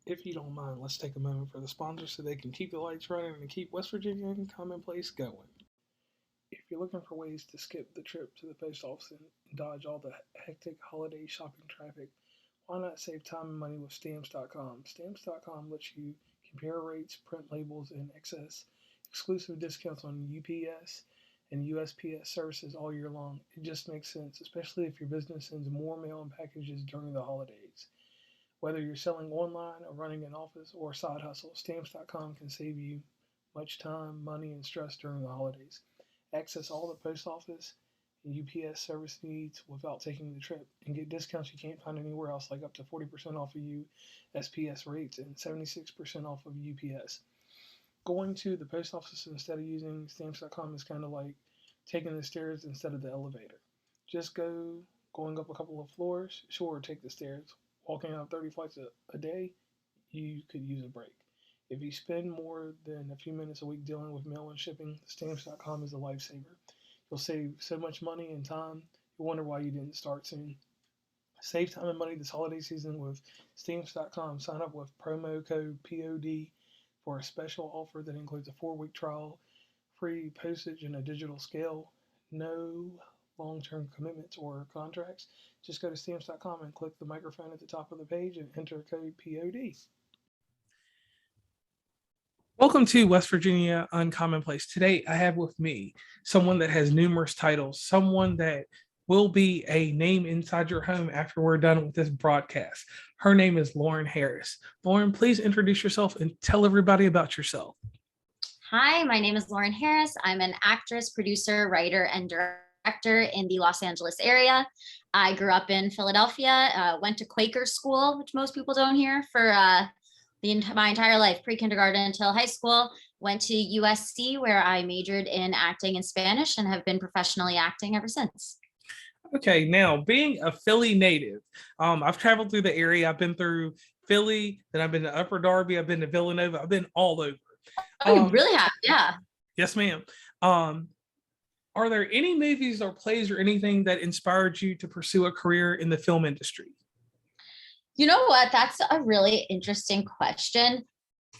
If you don't mind, let's take a moment for the sponsors so they can keep the lights running and keep West Virginia and Commonplace going. If you're looking for ways to skip the trip to the post office and dodge all the hectic holiday shopping traffic, why not save time and money with Stamps.com? Stamps.com lets you compare rates, print labels, and access exclusive discounts on UPS and USPS services all year long. It just makes sense, especially if your business sends more mail and packages during the holidays. Whether you're selling online or running an office or a side hustle, Stamps.com can save you much time, money, and stress during the holidays. Access all the post office and UPS service needs without taking the trip and get discounts you can't find anywhere else, like up to 40% off of USPS rates and 76% off of UPS. Going to the post office instead of using Stamps.com is kind of like taking the stairs instead of the elevator. Just going up a couple of floors, sure, take the stairs. Walking out 30 flights a day, you could use a break. If you spend more than a few minutes a week dealing with mail and shipping, Stamps.com is a lifesaver. You'll save so much money and time, you'll wonder why you didn't start soon. Save time and money this holiday season with Stamps.com. Sign up with promo code POD for a special offer that includes a 4-week trial, free postage, and a digital scale. No long-term commitments or contracts. Just go to Stamps.com and click the microphone at the top of the page and enter code POD. Welcome to West Virginia Uncommonplace. Today, I have with me someone that has numerous titles, someone that will be a name inside your home after we're done with this broadcast. Her name is Lauren Harris. Lauren, please introduce yourself and tell everybody about yourself. Hi, my name is Lauren Harris. I'm an actress, producer, writer, and director in the Los Angeles area. I grew up in Philadelphia, went to Quaker school, which most people don't hear, for my entire life, pre-kindergarten until high school. Went to USC where I majored in acting and Spanish and have been professionally acting ever since. Okay, now being a Philly native, I've traveled through the area. I've been through Philly, then I've been to Upper Darby, I've been to Villanova, I've been all over. Oh, you really have? Yeah. Yes, ma'am. Are there any movies or plays or anything that inspired you to pursue a career in the film industry? You know what? That's a really interesting question.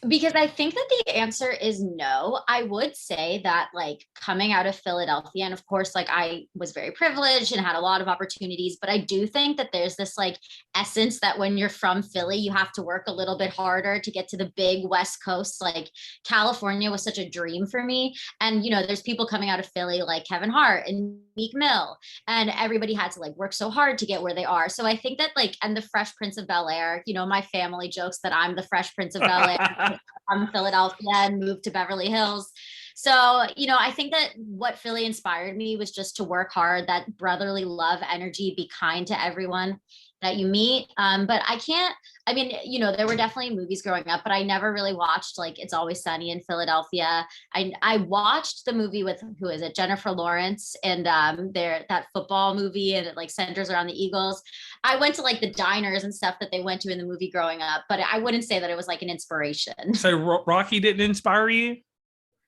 Because I think that the answer is no. I would say that, like, coming out of Philadelphia, and of course, like, I was very privileged and had a lot of opportunities, but I do think that there's this like essence that when you're from Philly, you have to work a little bit harder to get to the big West Coast. Like, California was such a dream for me. And, you know, there's people coming out of Philly like Kevin Hart and Meek Mill, and everybody had to like work so hard to get where they are. So I think that, like, and the Fresh Prince of Bel-Air, you know, my family jokes that I'm the Fresh Prince of Bel-Air. From Philadelphia and moved to Beverly Hills. So, you know, I think that what Philly inspired me was just to work hard, that brotherly love, energy, be kind to everyone that you meet. But I mean, you know, there were definitely movies growing up, but I never really watched like It's Always Sunny in Philadelphia. I watched the movie with, who is it, Jennifer Lawrence, and that football movie, and it like centers around the Eagles. I went to like the diners and stuff that they went to in the movie growing up, but I wouldn't say that it was like an inspiration. So Rocky didn't inspire you?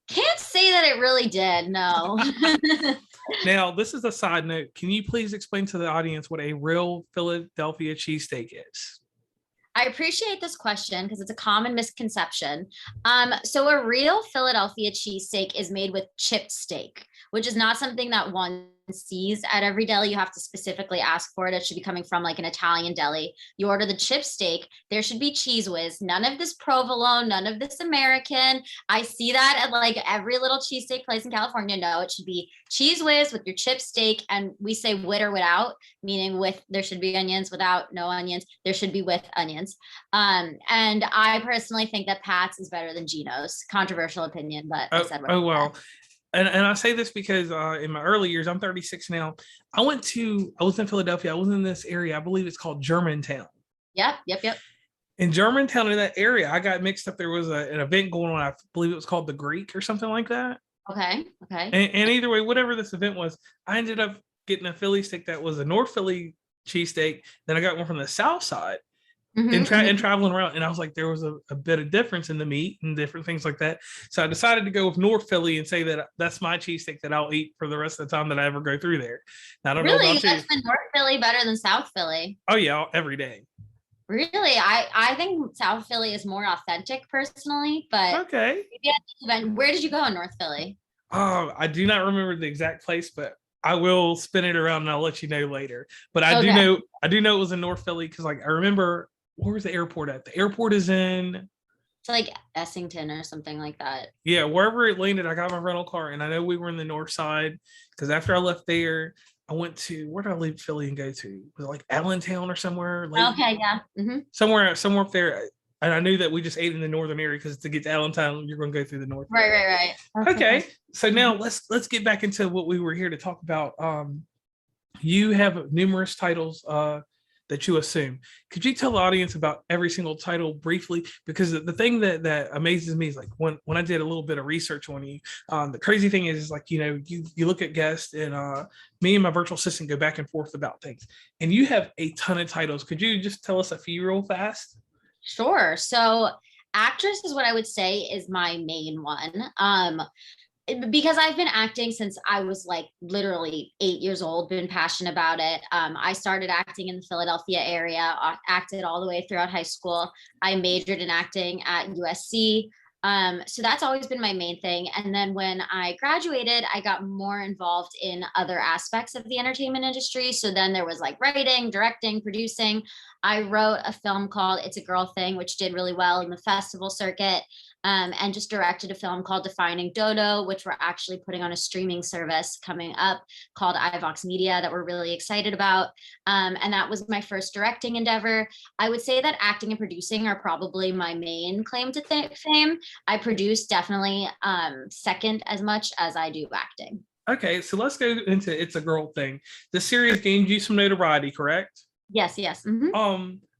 Can't say that it really did, no. Now, this is a side note. Can you please explain to the audience what a real Philadelphia cheesesteak is? I appreciate this question because it's a common misconception. So a real Philadelphia cheesesteak is made with chipped steak, which is not something that one sees at every deli. You have to specifically ask for it. It should be coming from like an Italian deli. You order the chip steak. There should be Cheese Whiz. None of this provolone, none of this American. I see that at like every little cheesesteak place in California. No, it should be Cheese Whiz with your chip steak. And we say with or without, meaning with, there should be onions, without, no onions. There should be with onions. And I personally think that Pat's is better than Geno's. Controversial opinion, but I said what. Oh, well. And I say this because in my early years, I'm 36 now. I was in Philadelphia. I was in this area. I believe it's called Germantown. Yep. In Germantown, in that area, I got mixed up. There was an event going on. I believe it was called the Greek or something like that. Okay. And either way, whatever this event was, I ended up getting a Philly steak that was a North Philly cheesesteak. Then I got one from the South side. And traveling around, and I was like, there was a bit of difference in the meat and different things like that. So I decided to go with North Philly and say that that's my cheesesteak that I'll eat for the rest of the time that I ever go through there. Now, I don't know about you. That's been North Philly better than South Philly? Oh yeah, every day. Really, I think South Philly is more authentic personally, but Okay. maybe at the event. Where did you go in North Philly? I do not remember the exact place, but I will spin it around and I'll let you know later. But Okay. I do know it was in North Philly because like I remember where was the airport at? The airport is in It's like Essington or something like that. yeah, wherever it landed, I got my rental car and I know we were in the north side because after I left there, I went to where did I leave Philly and go to? Was it like Allentown or somewhere? Okay, yeah. Somewhere up there. And I knew that we just ate in the northern area because to get to Allentown, you're going to go through the north. Right. Okay, so now let's get back into what we were here to talk about. You have numerous titles that you assume. Could you tell the audience about every single title briefly? Because the thing that amazes me is like when I did a little bit of research on you, the crazy thing is like, you know, you look at guests and me and my virtual assistant go back and forth about things. And you have a ton of titles. Could you just tell us a few real fast? Sure. So actress is what I would say is my main one. Because I've been acting since I was like literally 8 years old, been passionate about it. I started acting in the Philadelphia area, acted all the way throughout high school. I majored in acting at USC. So that's always been my main thing. And then when I graduated, I got more involved in other aspects of the entertainment industry. So then there was like writing, directing, producing. I wrote a film called It's a Girl Thing, which did really well in the festival circuit. And just directed a film called Defining Dodo, which we're actually putting on a streaming service coming up called iVox Media that we're really excited about. And that was my first directing endeavor. I would say that acting and producing are probably my main claim to fame. I produce definitely second as much as I do acting. Okay, so let's go into It's a Girl Thing. The series gained you some notoriety, correct? Yes.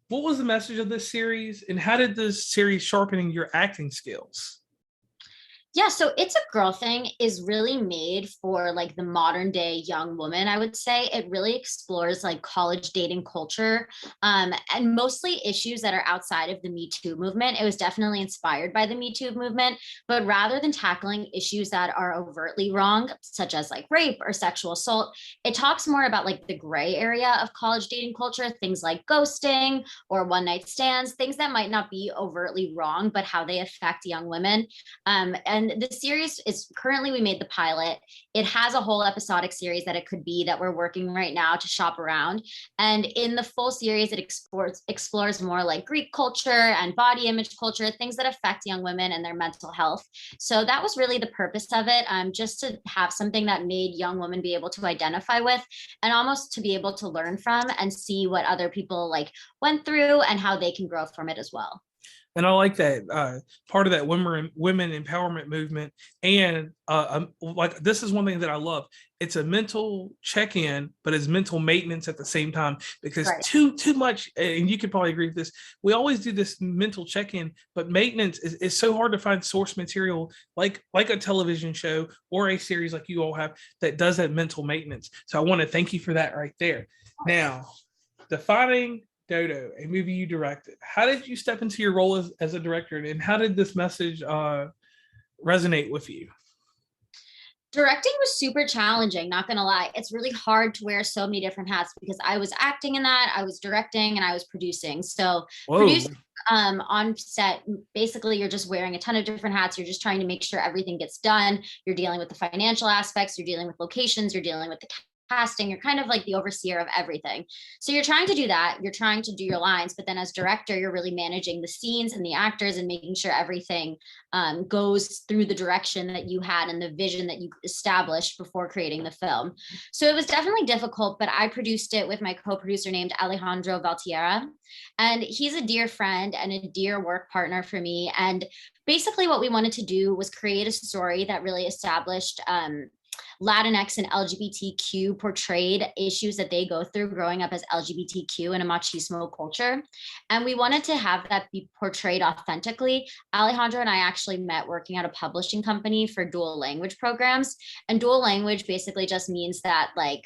What was the message of this series, and how did this series sharpen your acting skills? Yeah, so It's a Girl Thing is really made for like the modern day young woman, I would say. It really explores like college dating culture and mostly issues that are outside of the Me Too movement. It was definitely inspired by the Me Too movement, but rather than tackling issues that are overtly wrong, such as like rape or sexual assault, it talks more about like the gray area of college dating culture, things like ghosting or one night stands, things that might not be overtly wrong, but how they affect young women. And the series is currently, we made the pilot. It has a whole episodic series that it could be that we're working right now to shop around. And in the full series, it explores more like Greek culture and body image culture, things that affect young women and their mental health. So that was really the purpose of it, just to have something that made young women be able to identify with and almost to be able to learn from and see what other people like went through and how they can grow from it as well. And I like that part of that women empowerment movement. And like this is one thing that I love. It's a mental check-in, but it's mental maintenance at the same time. Because Right. too much, and you could probably agree with this. We always do this mental check-in, but maintenance is so hard to find source material like a television show or a series like you all have that does that mental maintenance. So I want to thank you for that right there. Now, Defining Dodo, a movie you directed. How did you step into your role as a director, and how did this message resonate with you? Directing was super challenging, not gonna lie. It's really hard to wear so many different hats because I was acting in that, I was directing, and I was producing. So producing on set, basically you're just wearing a ton of different hats. You're just trying to make sure everything gets done. You're dealing with the financial aspects, you're dealing with locations, you're dealing with the casting, you're kind of like the overseer of everything. So you're trying to do that, you're trying to do your lines, but then as director, you're really managing the scenes and the actors and making sure everything goes through the direction that you had and the vision that you established before creating the film. So it was definitely difficult, but I produced it with my co-producer named Alejandro Valtierra. And he's a dear friend and a dear work partner for me. And basically what we wanted to do was create a story that really established Latinx and LGBTQ portrayed issues that they go through growing up as LGBTQ in a machismo culture. And we wanted to have that be portrayed authentically. Alejandro and I actually met working at a publishing company for dual language programs. And dual language basically just means that like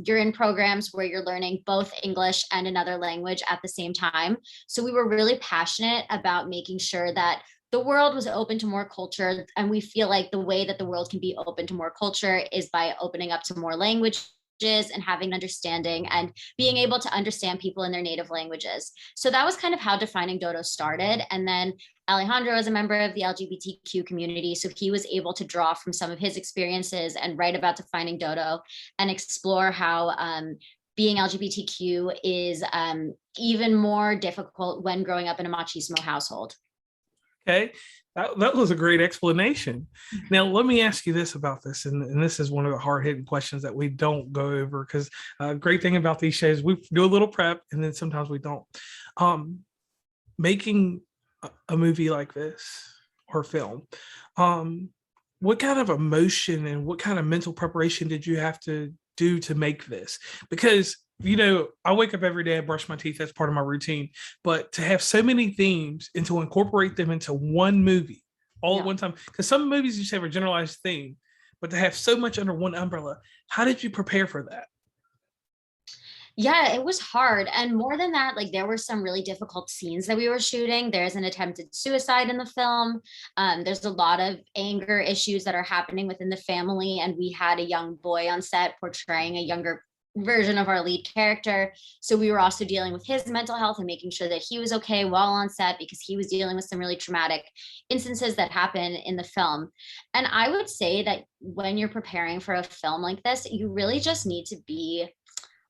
you're in programs where you're learning both English and another language at the same time. So we were really passionate about making sure that the world was open to more culture. And we feel like the way that the world can be open to more culture is by opening up to more languages and having an understanding and being able to understand people in their native languages. So that was kind of how Defining Dodo started. And then Alejandro is a member of the LGBTQ community, so he was able to draw from some of his experiences and write about Defining Dodo and explore how being LGBTQ is even more difficult when growing up in a machismo household. Okay, that was a great explanation. Now, let me ask you this about this, and this is one of the hard-hitting questions that we don't go over, because great thing about these shows, we do a little prep, and then sometimes we don't. Making a movie like this, or film, what kind of emotion and what kind of mental preparation did you have to do to make this? Because I wake up every day, I brush my teeth, that's part of my routine, but to have so many themes and to incorporate them into one movie all at one time, because some movies just have a generalized theme, but to have so much under one umbrella, how did you prepare for that? Yeah, it was hard. And more than that, like there were some really difficult scenes that we were shooting. There's an attempted suicide in the film. There's a lot of anger issues that are happening within the family. And we had a young boy on set portraying a younger version of our lead character. So we were also dealing with his mental health and making sure that he was okay while on set, because he was dealing with some really traumatic instances that happen in the film. And I would say that when you're preparing for a film like this, you really just need to be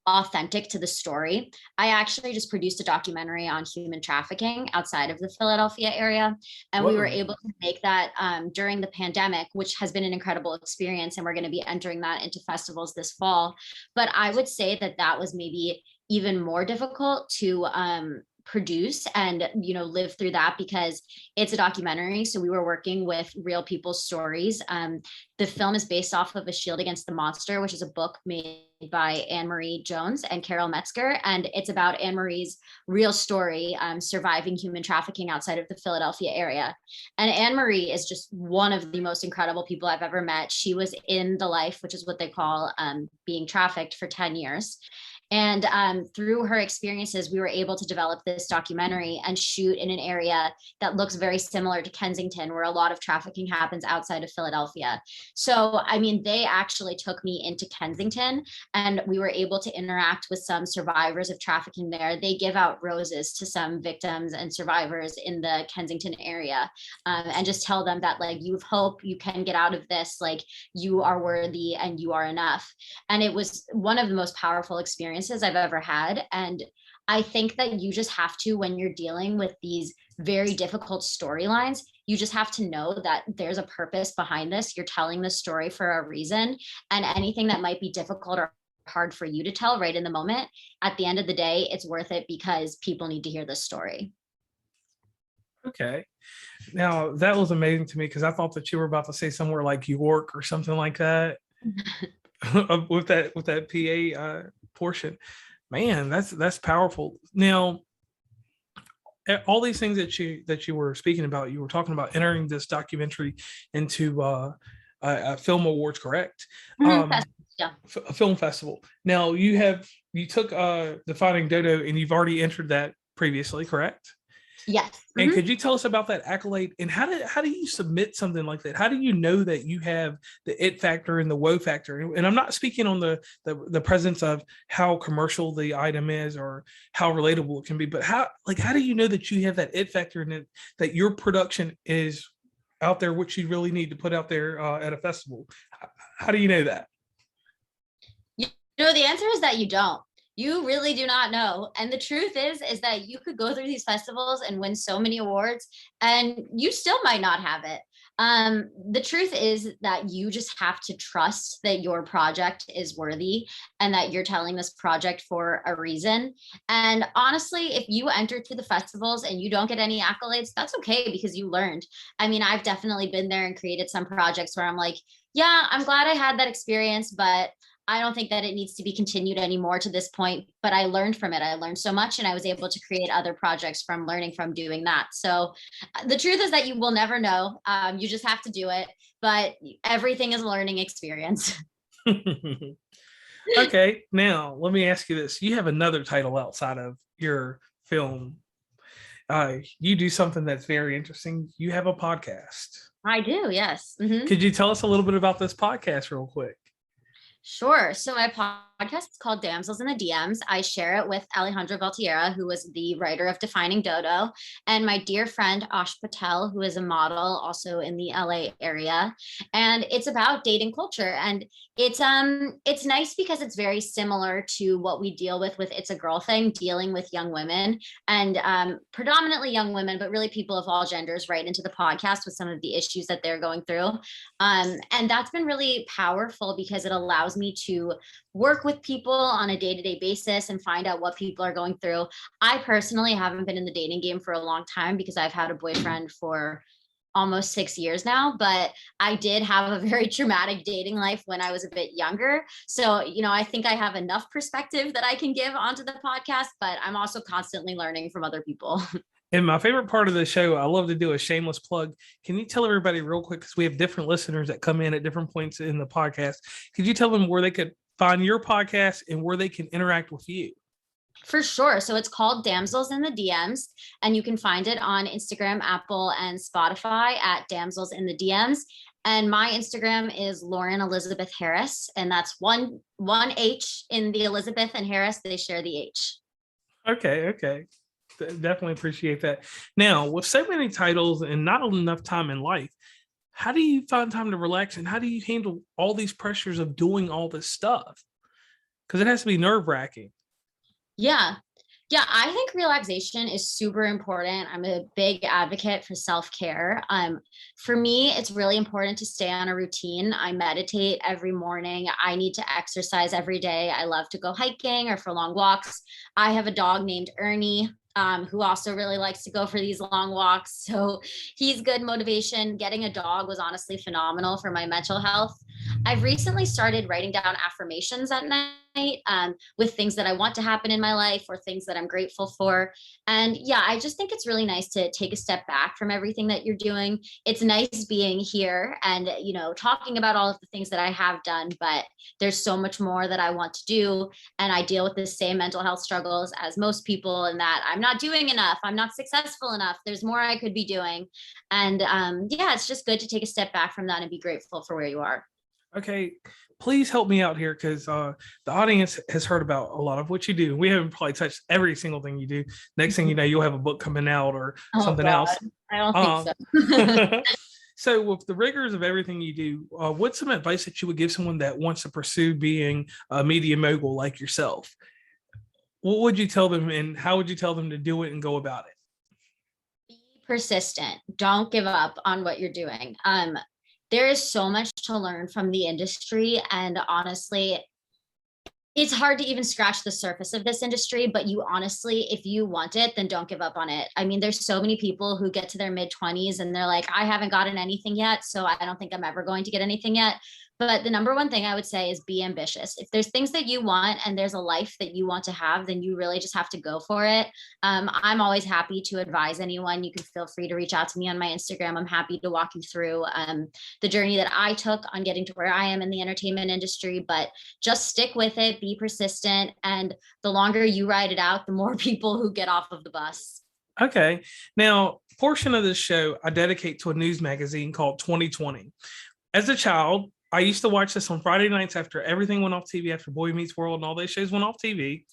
authentic to the story. I actually just produced a documentary on human trafficking outside of the Philadelphia area. And we were able to make that during the pandemic, which has been an incredible experience. And we're going to be entering that into festivals this fall. But I would say that that was maybe even more difficult to produce and live through that, because it's a documentary, so we were working with real people's stories. The film is based off of A Shield Against the Monster, which is a book made by Anne-Marie Jones and Carol Metzger, and it's about Anne-Marie's real story surviving human trafficking outside of the Philadelphia area. And Anne-Marie is just one of the most incredible people I've ever met. She was in the life, which is what they call being trafficked, for 10 years. And through her experiences, we were able to develop this documentary and shoot in an area that looks very similar to Kensington, where a lot of trafficking happens outside of Philadelphia. So, I mean, they actually took me into Kensington, and we were able to interact with some survivors of trafficking there. They give out roses to some victims and survivors in the Kensington area, and just tell them that, like, you have hope, you can get out of this, like, you are worthy and you are enough. And it was one of the most powerful experiences I've ever had. And I think that you just have to, when you're dealing with these very difficult storylines, you just have to know that there's a purpose behind this. You're telling this story for a reason, and anything that might be difficult or hard for you to tell right in the moment, at the end of the day, it's worth it, because people need to hear this story. Okay. Now, that was amazing to me, because I thought that you were about to say somewhere like York or something like that. with that PA portion. Man, that's powerful. Now, all these things that you were speaking about, you were talking about entering this documentary into a film awards, correct? Yeah. A film festival. Now, you took Defining Dodo, and you've already entered that previously, correct? Yes. And could you tell us about that accolade, and how do you submit something like that? How do you know that you have the it factor and the whoa factor? And I'm not speaking on the presence of how commercial the item is or how relatable it can be, but how do you know that you have that it factor, and that your production is out there, which you really need to put out there at a festival? How do you know that? The answer is that you don't. You really do not know. And the truth is that you could go through these festivals and win so many awards, and you still might not have it. The truth is that you just have to trust that your project is worthy and that you're telling this project for a reason. And honestly, if you enter through the festivals and you don't get any accolades, that's okay, because you learned. I mean, I've definitely been there and created some projects where I'm like, yeah, I'm glad I had that experience, but I don't think that it needs to be continued anymore to this point, but I learned from it. I learned so much, and I was able to create other projects from learning from doing that. So the truth is that you will never know. You just have to do it, but everything is a learning experience. Okay, now let me ask you this. You have another title outside of your film. You do something that's very interesting. You have a podcast. I do, yes. Mm-hmm. Could you tell us a little bit about this podcast real quick? Sure. So my podcast is called Damsels in the DMs. I share it with Alejandra Valtierra, who was the writer of Defining Dodo, and my dear friend Ash Patel, who is a model also in the LA area. And it's about dating culture. And it's nice because it's very similar to what we deal with It's a Girl Thing, dealing with young women, and predominantly young women, but really people of all genders right into the podcast with some of the issues that they're going through. And that's been really powerful because it allows me to work with people on a day-to-day basis and find out what people are going through. I personally haven't been in the dating game for a long time because I've had a boyfriend for almost 6 years now, but I did have a very traumatic dating life when I was a bit younger. So, I think I have enough perspective that I can give onto the podcast, but I'm also constantly learning from other people. And my favorite part of the show, I love to do a shameless plug. Can you tell everybody real quick, because we have different listeners that come in at different points in the podcast. Could you tell them where they could find your podcast and where they can interact with you? For sure. So it's called Damsels in the DMs, and you can find it on Instagram, Apple, and Spotify at Damsels in the DMs. And my Instagram is Lauren Elizabeth Harris, and that's one H in the Elizabeth and Harris. They share the H. Okay. Definitely appreciate that. Now, with so many titles and not enough time in life, how do you find time to relax, and how do you handle all these pressures of doing all this stuff? Because it has to be nerve-wracking. Yeah. I think relaxation is super important. I'm a big advocate for self-care. For me, it's really important to stay on a routine. I meditate every morning. I need to exercise every day. I love to go hiking or for long walks. I have a dog named Ernie, who also really likes to go for these long walks. So he's good motivation. Getting a dog was honestly phenomenal for my mental health. I've recently started writing down affirmations at night with things that I want to happen in my life or things that I'm grateful for. And yeah, I just think it's really nice to take a step back from everything that you're doing. It's nice being here and, talking about all of the things that I have done, but there's so much more that I want to do. And I deal with the same mental health struggles as most people, in that I'm not doing enough. I'm not successful enough. There's more I could be doing. And yeah, it's just good to take a step back from that and be grateful for where you are. Okay, please help me out here, because the audience has heard about a lot of what you do. We haven't probably touched every single thing you do. Next thing you know, you'll have a book coming out or something else. I don't think so. So with the rigors of everything you do, what's some advice that you would give someone that wants to pursue being a media mogul like yourself? What would you tell them, and how would you tell them to do it and go about it? Be persistent. Don't give up on what you're doing. There is so much to learn from the industry. And honestly, it's hard to even scratch the surface of this industry, but you honestly, if you want it, then don't give up on it. I mean, there's so many people who get to their mid-20s and they're like, I haven't gotten anything yet, so I don't think I'm ever going to get anything yet. But the number one thing I would say is be ambitious. If there's things that you want and there's a life that you want to have, then you really just have to go for it. I'm always happy to advise anyone. You can feel free to reach out to me on my Instagram. I'm happy to walk you through the journey that I took on getting to where I am in the entertainment industry. But just stick with it, be persistent. And the longer you ride it out, the more people who get off of the bus. Okay. Now, portion of this show I dedicate to a news magazine called 2020. As a child, I used to watch this on Friday nights after everything went off TV, after Boy Meets World and all those shows went off TV.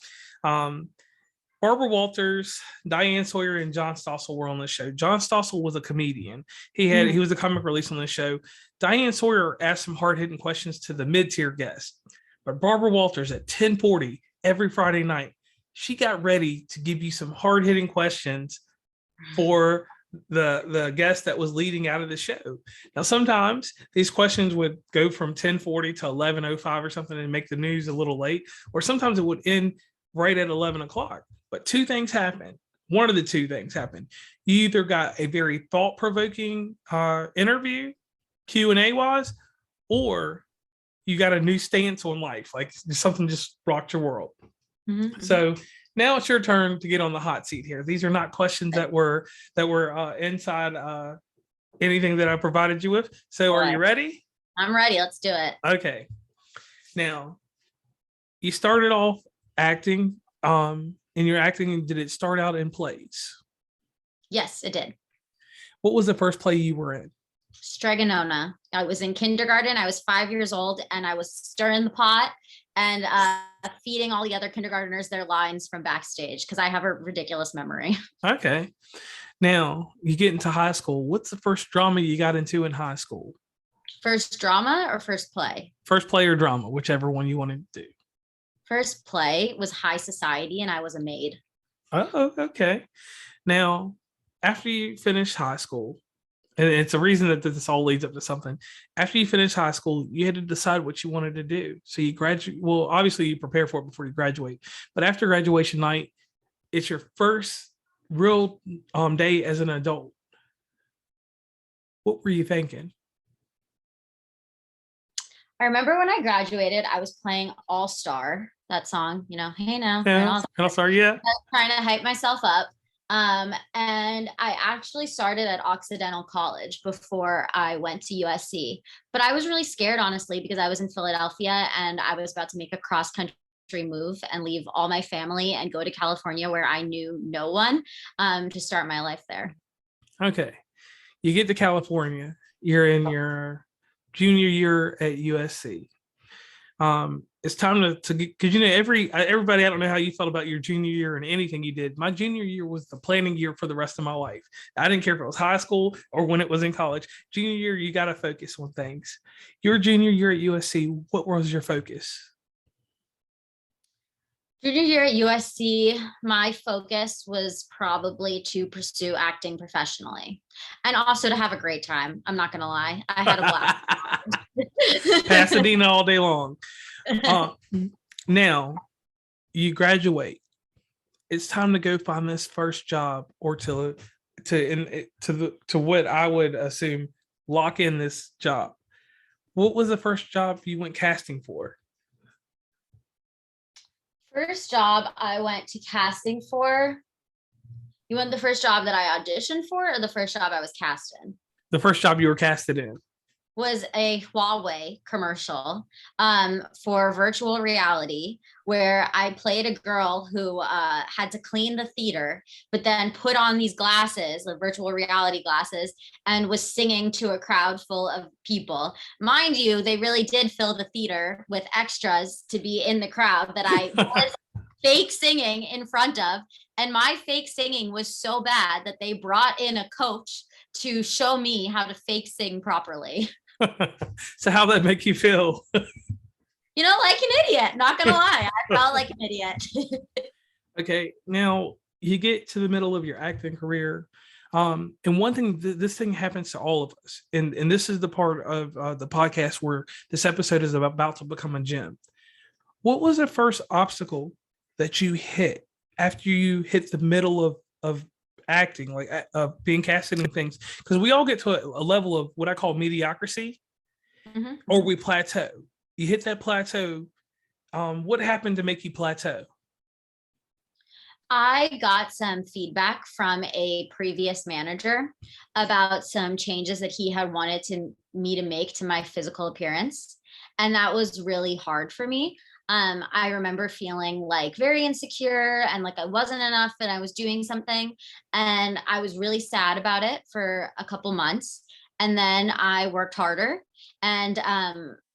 Barbara Walters, Diane Sawyer, and John Stossel were on the show. John Stossel was a comedian. He was a comic relief on the show. Diane Sawyer asked some hard-hitting questions to the mid-tier guests. But Barbara Walters at 10:40 every Friday night, she got ready to give you some hard-hitting questions for the guest that was leading out of the show. Now, sometimes these questions would go from 10:40 to 11:05 or something and make the news a little late, or sometimes it would end right at 11 o'clock. But two things happened. One of the two things happened. You either got a very thought-provoking interview, Q&A wise, or you got a new stance on life, like something just rocked your world. Mm-hmm. So now it's your turn to get on the hot seat here. These are not questions that were inside anything that I provided you with. So are you ready? I'm ready. Let's do it. Okay. Now, you started off acting, and your acting, did it start out in plays? Yes, it did. What was the first play you were in? Stregonona. I was in kindergarten. I was 5 years old, and I was stirring the pot and feeding all the other kindergartners their lines from backstage because I have a ridiculous memory. Okay. Now you get into high school. What's the first drama you got into in high school? First drama or first play? First play or drama, whichever one you wanted to do. First play was High Society, and I was a maid. Oh, okay. Now, after you finish high school, and it's a reason that this all leads up to something. After you finish high school, you had to decide what you wanted to do. So you graduate. Well, obviously you prepare for it before you graduate, but after graduation night, it's your first real day as an adult. What were you thinking? I remember when I graduated, I was playing All Star, that song, hey now, Yeah, All Star, yeah. Trying to hype myself up. And I actually started at Occidental College before I went to USC, but I was really scared, honestly, because I was in Philadelphia and I was about to make a cross country move and leave all my family and go to California where I knew no one, to start my life there. Okay. You get to California, you're in your junior year at USC. It's time to because everybody, I don't know how you felt about your junior year and anything you did. My junior year was the planning year for the rest of my life. I didn't care if it was high school or when it was in college. Junior year, you got to focus on things. Your junior year at USC, what was your focus? Junior year at USC, my focus was probably to pursue acting professionally and also to have a great time. I'm not going to lie. I had a blast. Pasadena all day long. Now you graduate. It's time to go find this first job or to what I would assume lock in this job. What was the first job you went casting for? First job I went to casting for. You want the first job that I auditioned for or the first job I was cast in? The first job you were casted in was a Huawei commercial for virtual reality where I played a girl who had to clean the theater, but then put on these glasses, the virtual reality glasses, and was singing to a crowd full of people. Mind you, they really did fill the theater with extras to be in the crowd that I was fake singing in front of. And my fake singing was so bad that they brought in a coach to show me how to fake sing properly. So how'd that make you feel? Like an idiot, not gonna lie. I felt like an idiot. Okay, now you get to the middle of your acting career. And one thing, this thing happens to all of us. And this is the part of the podcast where this episode is about to become a gem. What was the first obstacle that you hit after you hit the middle of acting, like being casted in things? Because we all get to a level of what I call mediocrity, or we plateau. You hit that plateau. What happened to make you plateau? I got some feedback from a previous manager about some changes that he had wanted me to make to my physical appearance. And that was really hard for me. I remember feeling like very insecure and like I wasn't enough and I was doing something. And I was really sad about it for a couple months. And then I worked harder and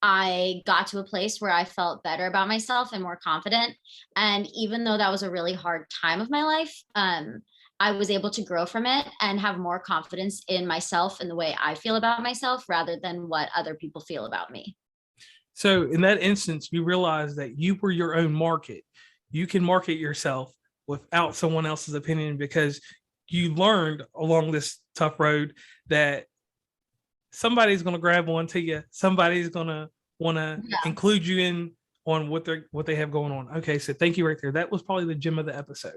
I got to a place where I felt better about myself and more confident. And even though that was a really hard time of my life, I was able to grow from it and have more confidence in myself and the way I feel about myself rather than what other people feel about me. So in that instance, you realize that you were your own market. You can market yourself without someone else's opinion because you learned along this tough road that somebody's going to grab onto you. Somebody's going to want to include you in on what they have going on. Okay, so thank you right there. That was probably the gem of the episode.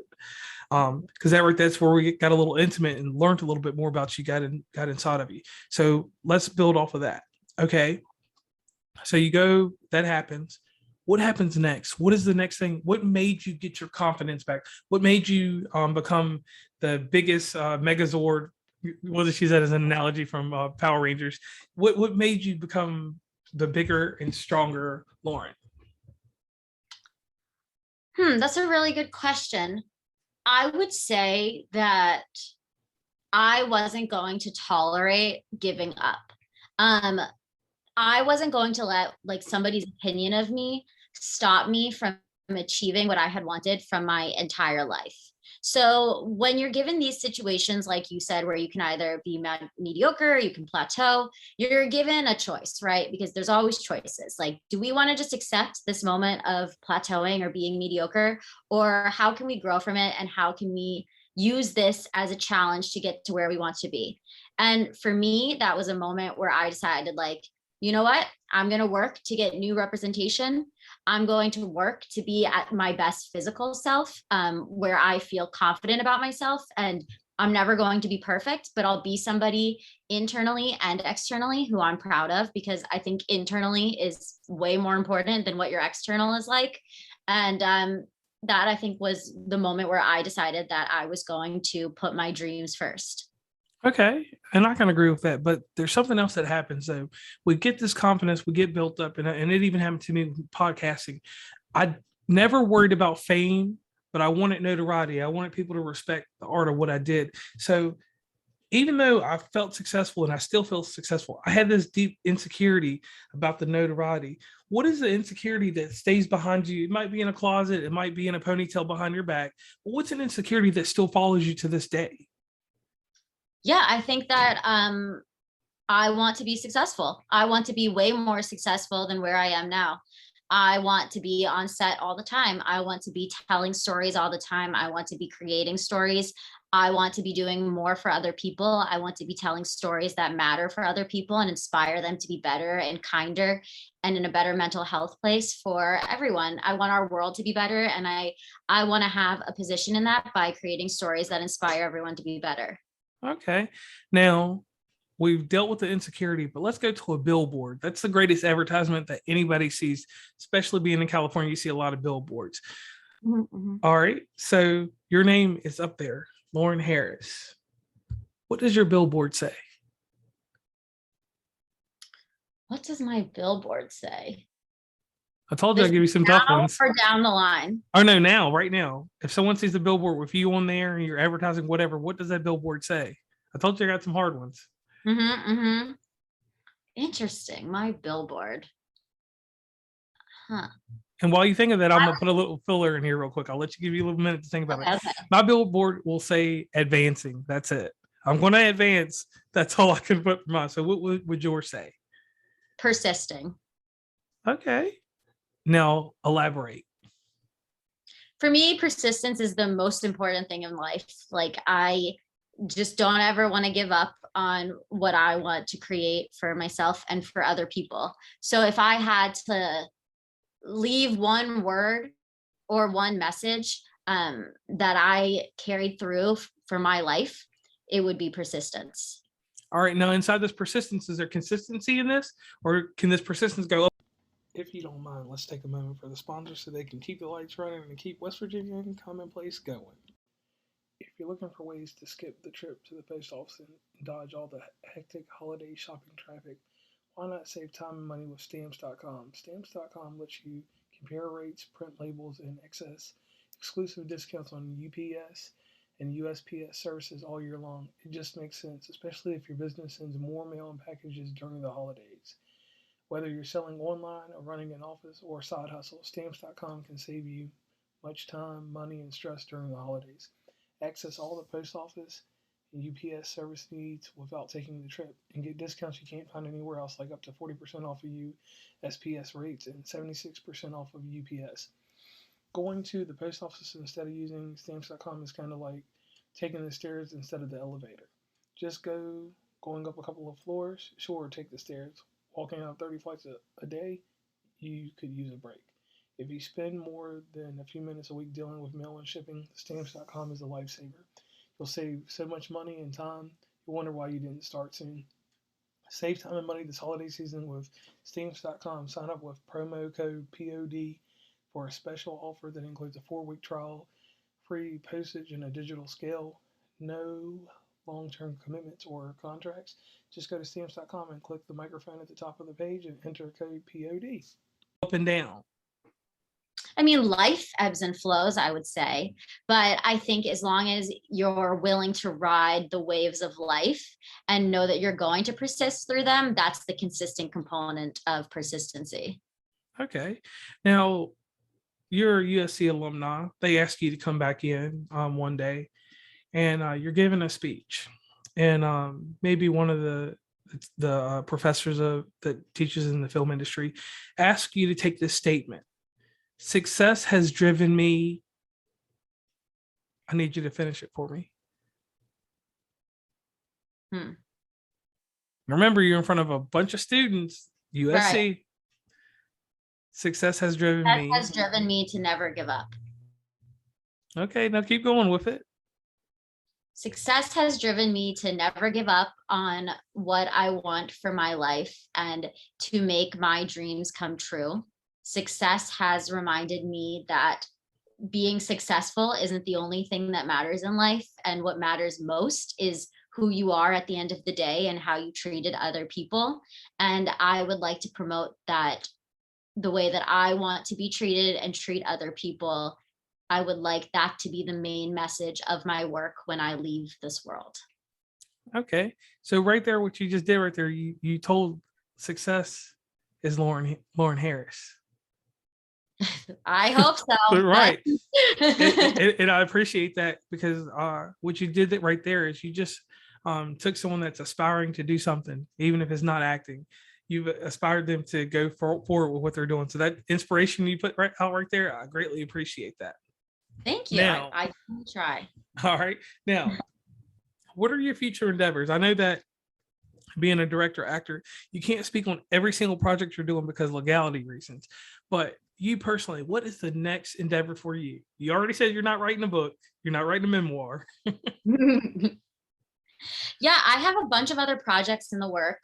Because that's where we got a little intimate and learned a little bit more about you, got inside of you. So let's build off of that. Okay. So you go, that happens. What happens next? What is the next thing? What made you get your confidence back? What made you become the biggest Megazord? What did she say as an analogy from Power Rangers? What made you become the bigger and stronger Lauren? That's a really good question. I would say that I wasn't going to tolerate giving up. Um, I wasn't going to let like somebody's opinion of me stop me from achieving what I had wanted from my entire life. So when you're given these situations, like you said, where you can either be mediocre, or you can plateau, you're given a choice, right? Because there's always choices. Like, do we want to just accept this moment of plateauing or being mediocre? Or how can we grow from it? And how can we use this as a challenge to get to where we want to be? And for me, that was a moment where I decided, like, you know what? I'm going to work to get new representation. I'm going to work to be at my best physical self, where I feel confident about myself. And I'm never going to be perfect, but I'll be somebody internally and externally who I'm proud of, because I think internally is way more important than what your external is like. And that, I think, was the moment where I decided that I was going to put my dreams first. Okay, and I can agree with that, but there's something else that happens. So we get this confidence, we get built up, and it even happened to me with podcasting. I never worried about fame, but I wanted notoriety. I wanted people to respect the art of what I did. So even though I felt successful and I still feel successful, I had this deep insecurity about the notoriety. What is the insecurity that stays behind you? It might be in a closet, it might be in a ponytail behind your back, but what's an insecurity that still follows you to this day? Yeah, I think that I want to be successful. I want to be way more successful than where I am now. I want to be on set all the time. I want to be telling stories all the time. I want to be creating stories. I want to be doing more for other people. I want to be telling stories that matter for other people and inspire them to be better and kinder and in a better mental health place for everyone. I want our world to be better, and I want to have a position in that by creating stories that inspire everyone to be better. Okay. Now, we've dealt with the insecurity, but let's go to a billboard. That's the greatest advertisement that anybody sees, especially being in California. You see a lot of billboards. Mm-hmm. All right. So your name is up there, Lauren Harris. What does your billboard say? What does my billboard say? I told you This I'd give you some tough now ones. or down the line? Oh, no, now, right now. If someone sees the billboard with you on there and you're advertising whatever, what does that billboard say? I told you I got some hard ones. Mm-hmm, mm-hmm. Interesting. My billboard. Huh. And while you think of that, I'm gonna put a little filler in here real quick. I'll let you give you a little minute to think about it. Okay. My billboard will say advancing. That's it. I'm going to advance. That's all I can put for mine. So what would yours say? Persisting. Okay. Now elaborate. For me, persistence is the most important thing in life. Like, I just don't ever want to give up on what I want to create for myself and for other people. So if I had to leave one word or one message that I carried through for my life, it would be persistence. All right. Now inside this persistence, is there consistency in this, or can this persistence go up? If you don't mind, let's take a moment for the sponsors so they can keep the lights running and keep West Virginia commonplace going. If you're looking for ways to skip the trip to the post office and dodge all the hectic holiday shopping traffic, why not save time and money with stamps.com? Stamps.com lets you compare rates, print labels, and access exclusive discounts on UPS and USPS services all year long. It just makes sense, especially if your business sends more mail and packages during the holidays. Whether you're selling online or running an office or a side hustle, stamps.com can save you much time, money, and stress during the holidays. Access all the post office and UPS service needs without taking the trip, and get discounts you can't find anywhere else, like up to 40% off of USPS rates and 76% off of UPS. Going to the post office instead of using stamps.com is kind of like taking the stairs instead of the elevator. Just going up a couple of floors, sure, take the stairs. Walking out 30 flights a day, you could use a break. If you spend more than a few minutes a week dealing with mail and shipping, stamps.com is a lifesaver. You'll save so much money and time, you'll wonder why you didn't start soon. Save time and money this holiday season with stamps.com. Sign up with promo code POD for a special offer that includes a 4-week trial, free postage, and a digital scale. No long-term commitments or contracts. Just go to stamps.com and click the microphone at the top of the page and enter code POD. Up and down. I mean, life ebbs and flows, I would say. But I think as long as you're willing to ride the waves of life and know that you're going to persist through them, that's the consistent component of persistency. Okay. Now, you're a USC alumni. They ask you to come back in one day, and you're giving a speech. And maybe one of the professors that teaches in the film industry ask you to take this statement: "Success has driven me." I need you to finish it for me. Remember, you're in front of a bunch of students, USC. Right. Success has driven me. Has driven me to never give up. Okay, now keep going with it. Success has driven me to never give up on what I want for my life and to make my dreams come true. Success has reminded me that being successful isn't the only thing that matters in life. And what matters most is who you are at the end of the day and how you treated other people. And I would like to promote that the way that I want to be treated and treat other people. I would like that to be the main message of my work when I leave this world. Okay. So right there, what you just did right there, you told success is Lauren Harris. I hope so. Right. and I appreciate that, because what you did right there is you just took someone that's aspiring to do something, even if it's not acting. You've aspired them to go forward with what they're doing. So that inspiration you put out right there, I greatly appreciate that. Thank you. Now, I can try. All right. Now, what are your future endeavors? I know that being a director, actor, you can't speak on every single project you're doing because of legality reasons. But you personally, what is the next endeavor for you? You already said you're not writing a book. You're not writing a memoir. Yeah, I have a bunch of other projects in the work.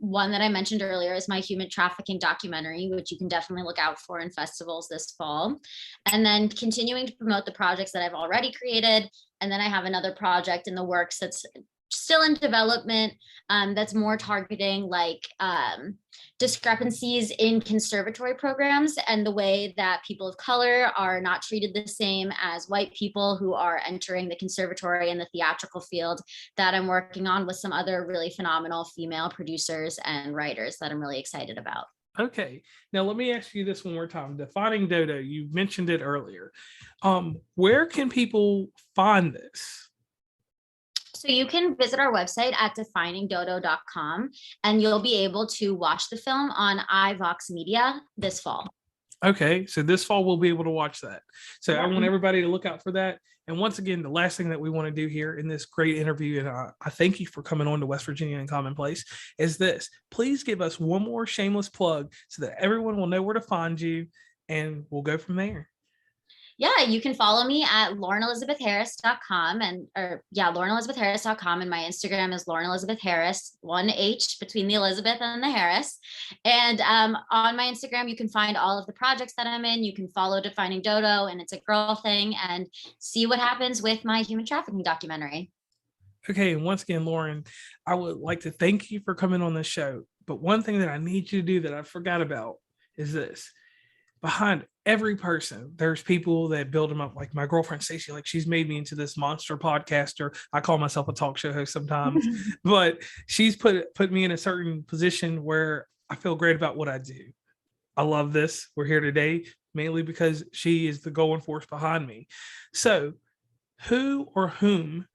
One that I mentioned earlier is my human trafficking documentary, which you can definitely look out for in festivals this fall. And then continuing to promote the projects that I've already created. And then I have another project in the works that's still in development, that's more targeting like discrepancies in conservatory programs and the way that people of color are not treated the same as white people who are entering the conservatory and the theatrical field, that I'm working on with some other really phenomenal female producers and writers that I'm really excited about. Okay, now let me ask you this one more time. Defining Dodo, you mentioned it earlier. Where can people find this? So you can visit our website at definingdodo.com, and you'll be able to watch the film on iVox Media this fall. Okay, so this fall we'll be able to watch that. So I want everybody to look out for that. And once again, the last thing that we want to do here in this great interview, and I thank you for coming on to West Virginia and Commonplace, is this. Please give us one more shameless plug so that everyone will know where to find you, and we'll go from there. Yeah, you can follow me at laurenelizabethharris.com laurenelizabethharris.com. And my Instagram is Lauren Elizabeth Harris, one H between the Elizabeth and the Harris. And on my Instagram, you can find all of the projects that I'm in. You can follow Defining Dodo, and it's a girl thing, and see what happens with my human trafficking documentary. Okay, and once again, Lauren, I would like to thank you for coming on this show. But one thing that I need you to do that I forgot about is this. Behind every person, there's people that build them up. Like my girlfriend Stacey, like she's made me into this monster podcaster. I call myself a talk show host sometimes, but she's put me in a certain position where I feel great about what I do. I love this. We're here today mainly because she is the going force behind me. So, who or whom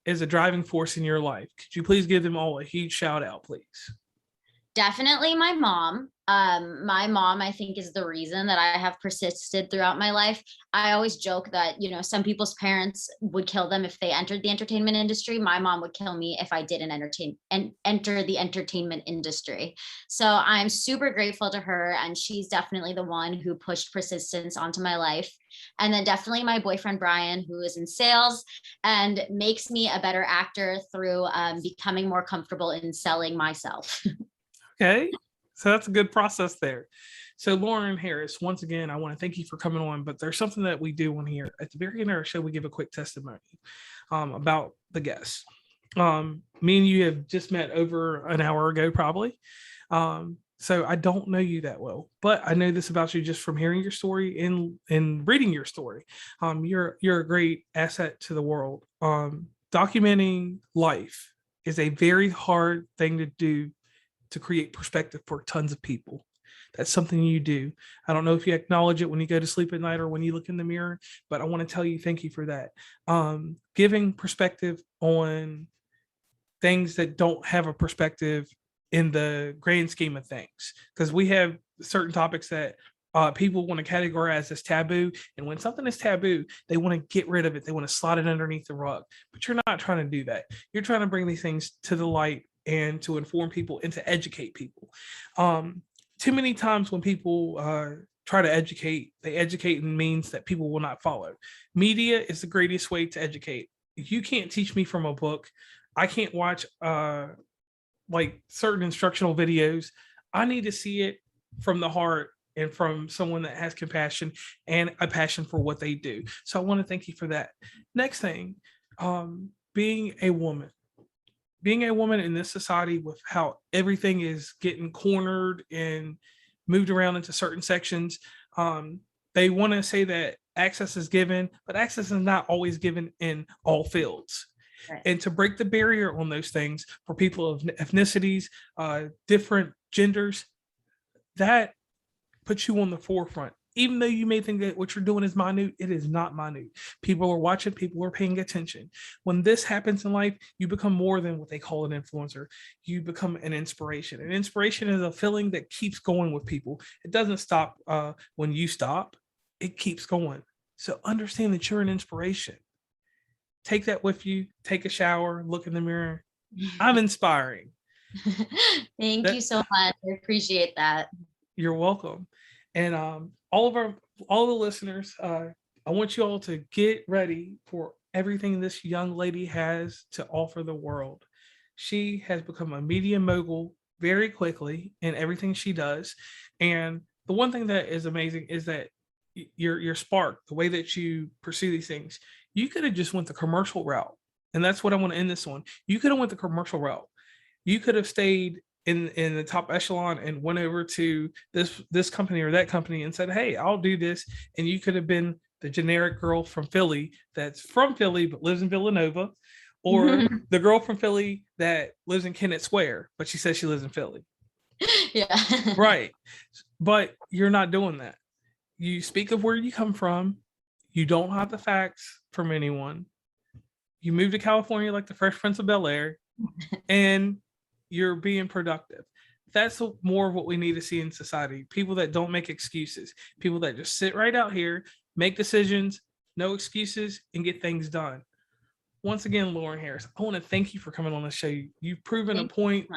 is a driving force in your life? Could you please give them all a huge shout out, please? Definitely my mom. My mom, I think, is the reason that I have persisted throughout my life. I always joke that, some people's parents would kill them if they entered the entertainment industry. My mom would kill me if I didn't enter the entertainment industry. So I'm super grateful to her. And she's definitely the one who pushed persistence onto my life. And then definitely my boyfriend, Brian, who is in sales and makes me a better actor through becoming more comfortable in selling myself. Okay. So that's a good process there. So Lauren Harris, once again, I want to thank you for coming on, but there's something that we do on here. At the very end of our show, we give a quick testimony about the guests. Me and you have just met over an hour ago, probably. So I don't know you that well, but I know this about you just from hearing your story and reading your story. You're a great asset to the world. Documenting life is a very hard thing to do to create perspective for tons of people. That's something you do. I don't know if you acknowledge it when you go to sleep at night or when you look in the mirror, but I want to tell you thank you for that. Giving perspective on things that don't have a perspective in the grand scheme of things, because we have certain topics that people want to categorize as taboo, and when something is taboo, they want to get rid of it. They want to slide it underneath the rug, but you're not trying to do that. You're trying to bring these things to the light and to inform people and to educate people. Too many times when people try to educate, they educate in means that people will not follow. Media is the greatest way to educate. You can't teach me from a book. I can't watch like certain instructional videos. I need to see it from the heart and from someone that has compassion and a passion for what they do. So I want to thank you for that. Next thing, being a woman. Being a woman in this society with how everything is getting cornered and moved around into certain sections, they want to say that access is given, but access is not always given in all fields. Right. And to break the barrier on those things for people of ethnicities, different genders, that puts you on the forefront. Even though you may think that what you're doing is minute, it is not minute. People are watching, people are paying attention. When this happens in life, you become more than what they call an influencer. You become an inspiration. An inspiration is a feeling that keeps going with people. It doesn't stop when you stop, it keeps going. So understand that you're an inspiration. Take that with you, take a shower, look in the mirror. I'm inspiring. Thank you so much. I appreciate that. You're welcome. And all the listeners, I want you all to get ready for everything this young lady has to offer the world. She has become a media mogul very quickly in everything she does. And the one thing that is amazing is that your spark, the way that you pursue these things, you could have just went the commercial route. And that's what I want to end this on. You could have went the commercial route. You could have stayed in the top echelon and went over to this company or that company and said, hey, I'll do this. And you could have been the generic girl from Philly that's from Philly but lives in Villanova, or the girl from Philly that lives in Kennett Square, but she says she lives in Philly. Yeah. Right. But you're not doing that. You speak of where you come from. You don't hide the facts from anyone. You move to California like the Fresh Prince of Bel-Air, and you're being productive. That's more of what we need to see in society. People that don't make excuses. People that just sit right out here, make decisions, no excuses, and get things done. Once again, Lauren Harris, I want to thank you for coming on the show. You've proven a point.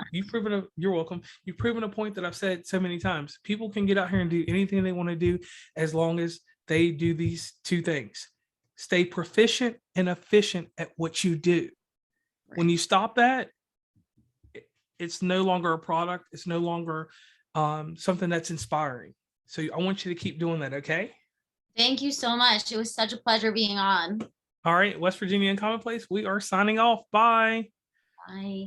You're welcome. You've proven a point that I've said so many times. People can get out here and do anything they want to do as long as they do these two things. Stay proficient and efficient at what you do. Right. When you stop that, it's no longer a product. It's no longer something that's inspiring. So I want you to keep doing that, okay? Thank you so much. It was such a pleasure being on. All right, West Virginia and Commonplace, we are signing off. Bye. Bye.